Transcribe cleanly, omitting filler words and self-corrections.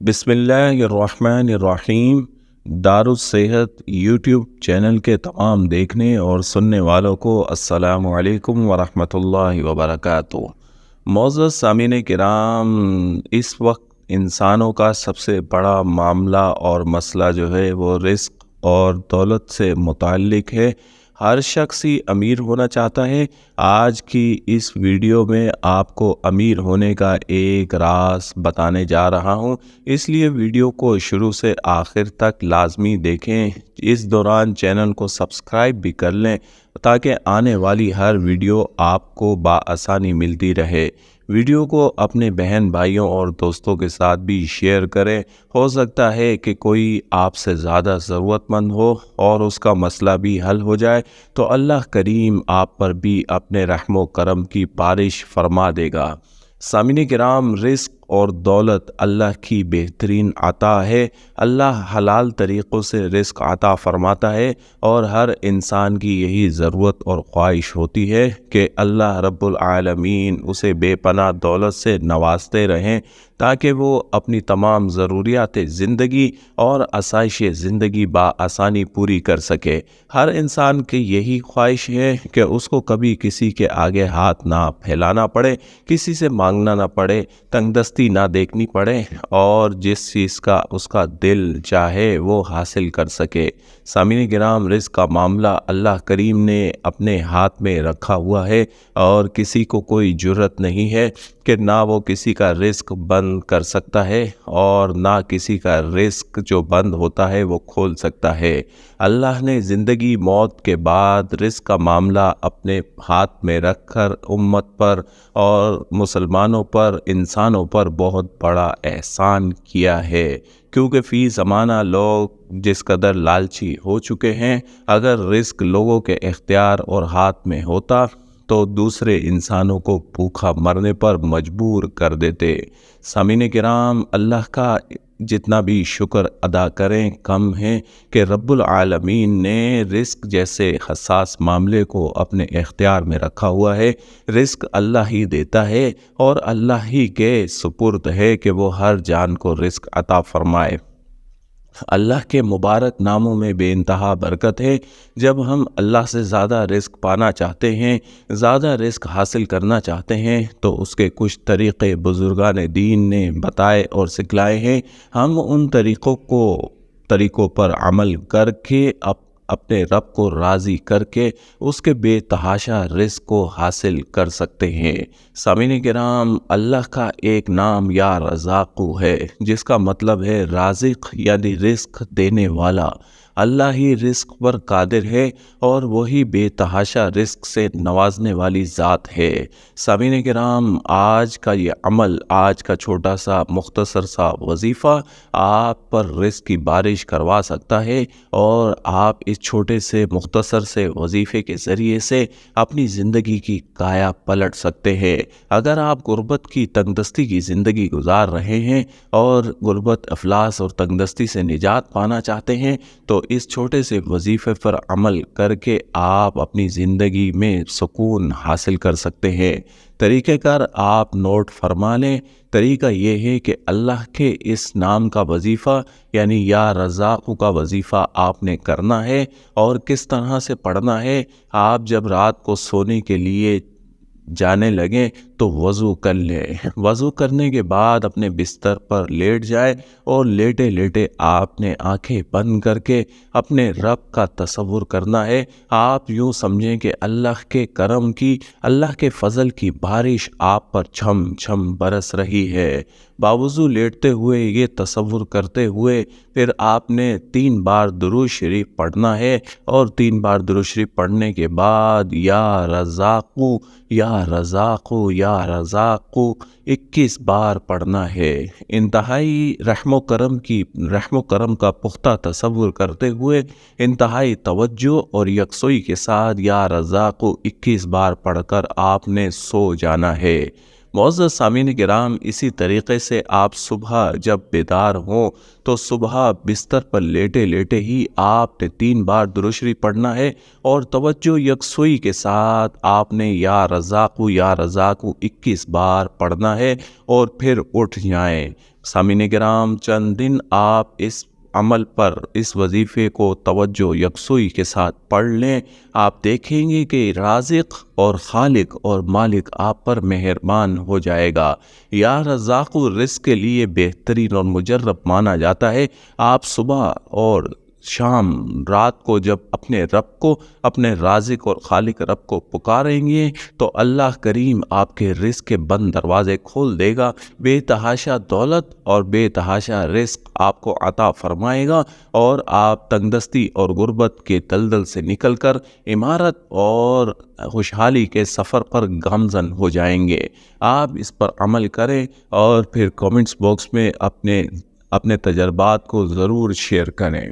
بسم اللہ الرحمن الرحیم۔ دارالصحت یوٹیوب چینل کے تمام دیکھنے اور سننے والوں کو السلام علیکم ورحمۃ اللہ وبرکاتہ۔ معزز سامعین کرام، اس وقت انسانوں کا سب سے بڑا معاملہ اور مسئلہ جو ہے وہ رزق اور دولت سے متعلق ہے۔ ہر شخص ہی امیر ہونا چاہتا ہے۔ آج کی اس ویڈیو میں آپ کو امیر ہونے کا ایک راز بتانے جا رہا ہوں، اس لیے ویڈیو کو شروع سے آخر تک لازمی دیکھیں۔ اس دوران چینل کو سبسکرائب بھی کر لیں تاکہ آنے والی ہر ویڈیو آپ کو بآسانی ملتی رہے۔ ویڈیو کو اپنے بہن بھائیوں اور دوستوں کے ساتھ بھی شیئر کریں۔ ہو سکتا ہے کہ کوئی آپ سے زیادہ ضرورت مند ہو اور اس کا مسئلہ بھی حل ہو جائے، تو اللہ کریم آپ پر بھی اپنے رحم و کرم کی بارش فرما دے گا۔ سامعین کرام، رزق اور دولت اللہ کی بہترین عطا ہے۔ اللہ حلال طریقوں سے رزق عطا فرماتا ہے اور ہر انسان کی یہی ضرورت اور خواہش ہوتی ہے کہ اللہ رب العالمین اسے بے پناہ دولت سے نوازتے رہیں تاکہ وہ اپنی تمام ضروریات زندگی اور آسائش زندگی بآسانی پوری کر سکے۔ ہر انسان کی یہی خواہش ہے کہ اس کو کبھی کسی کے آگے ہاتھ نہ پھیلانا پڑے، کسی سے مانگنا نہ پڑے، تنگ دستی نہ دیکھنی پڑے اور جس چیز کا اس کا دل چاہے وہ حاصل کر سکے۔ سامعین کرام، رزق کا معاملہ اللہ کریم نے اپنے ہاتھ میں رکھا ہوا ہے اور کسی کو کوئی جرأت نہیں ہے کہ نہ وہ کسی کا رزق بند کر سکتا ہے اور نہ کسی کا رزق جو بند ہوتا ہے وہ کھول سکتا ہے۔ اللہ نے زندگی موت کے بعد رزق کا معاملہ اپنے ہاتھ میں رکھ کر امت پر اور مسلمانوں پر، انسانوں پر بہت بڑا احسان کیا ہے، کیونکہ فی زمانہ لوگ جس قدر لالچی ہو چکے ہیں۔ اگر رزق لوگوں کے اختیار اور ہاتھ میں ہوتا تو دوسرے انسانوں کو بھوکا مرنے پر مجبور کر دیتے۔ سامعین کرام، اللہ کا جتنا بھی شکر ادا کریں کم ہے کہ رب العالمین نے رزق جیسے حساس معاملے کو اپنے اختیار میں رکھا ہوا ہے۔ رزق اللہ ہی دیتا ہے اور اللہ ہی کے سپرد ہے کہ وہ ہر جان کو رزق عطا فرمائے۔ اللہ کے مبارک ناموں میں بے انتہا برکت ہے۔ جب ہم اللہ سے زیادہ رزق پانا چاہتے ہیں، زیادہ رزق حاصل کرنا چاہتے ہیں، تو اس کے کچھ طریقے بزرگان دین نے بتائے اور سکھلائے ہیں۔ ہم ان طریقوں پر عمل کر کے اپنے رب کو راضی کر کے اس کے بے تحاشا رزق کو حاصل کر سکتے ہیں۔ سامعین کرام، اللہ کا ایک نام یا رزاق ہے، جس کا مطلب ہے رازق، یعنی رزق دینے والا۔ اللہ ہی رزق پر قادر ہے اور وہی بے تحاشا رزق سے نوازنے والی ذات ہے۔ سامعین کرام، آج کا یہ عمل، آج کا چھوٹا سا مختصر سا وظیفہ آپ پر رزق کی بارش کروا سکتا ہے اور آپ اس چھوٹے سے مختصر سے وظیفے کے ذریعے سے اپنی زندگی کی کایا پلٹ سکتے ہیں۔ اگر آپ غربت کی تنگدستی کی زندگی گزار رہے ہیں اور غربت، افلاس اور تنگدستی سے نجات پانا چاہتے ہیں، تو اس چھوٹے سے وظیفے پر عمل کر کے آپ اپنی زندگی میں سکون حاصل کر سکتے ہیں۔ طریقہ کار آپ نوٹ فرما لیں۔ طریقہ یہ ہے کہ اللہ کے اس نام کا وظیفہ یعنی یا رزاق کا وظیفہ آپ نے کرنا ہے۔ اور کس طرح سے پڑھنا ہے؟ آپ جب رات کو سونے کے لیے جانے لگیں تو وضو کر لیں۔ وضو کرنے کے بعد اپنے بستر پر لیٹ جائیں اور لیٹے لیٹے آپ نے آنکھیں بند کر کے اپنے رب کا تصور کرنا ہے۔ آپ یوں سمجھیں کہ اللہ کے کرم کی، اللہ کے فضل کی بارش آپ پر چھم چھم برس رہی ہے۔ باوضو لیٹتے ہوئے یہ تصور کرتے ہوئے پھر آپ نے 3 بار درود شریف پڑھنا ہے اور 3 بار درود شریف پڑھنے کے بعد یا رزاقو یا رزاقو یا رزاقو 21 بار پڑھنا ہے۔ انتہائی رحم و کرم کا پختہ تصور کرتے ہوئے انتہائی توجہ اور یکسوئی کے ساتھ یا رزاقو 21 بار پڑھ کر آپ نے سو جانا ہے۔ معزز سامعین کرام، اسی طریقے سے آپ صبح جب بیدار ہوں تو صبح بستر پر لیٹے لیٹے ہی آپ نے 3 بار درود شریف پڑھنا ہے اور توجہ یکسوئی کے ساتھ آپ نے یا رزاقو 21 بار پڑھنا ہے اور پھر اٹھ جائیں۔ سامعین کرام، چند دن آپ اس عمل پر، اس وظیفے کو توجہ یکسوئی کے ساتھ پڑھ لیں، آپ دیکھیں گے کہ رازق اور خالق اور مالک آپ پر مہربان ہو جائے گا۔ یا رزاق الرزق کے لیے بہترین اور مجرب مانا جاتا ہے۔ آپ صبح اور شام، رات کو جب اپنے رب کو، اپنے رازق اور خالق رب کو پکاریں گے تو اللہ کریم آپ کے رزق کے بند دروازے کھول دے گا، بے تحاشا دولت اور بے تحاشا رزق آپ کو عطا فرمائے گا، اور آپ تنگدستی اور غربت کے دلدل سے نکل کر عمارت اور خوشحالی کے سفر پر گامزن ہو جائیں گے۔ آپ اس پر عمل کریں اور پھر کامنٹس باکس میں اپنے تجربات کو ضرور شیئر کریں۔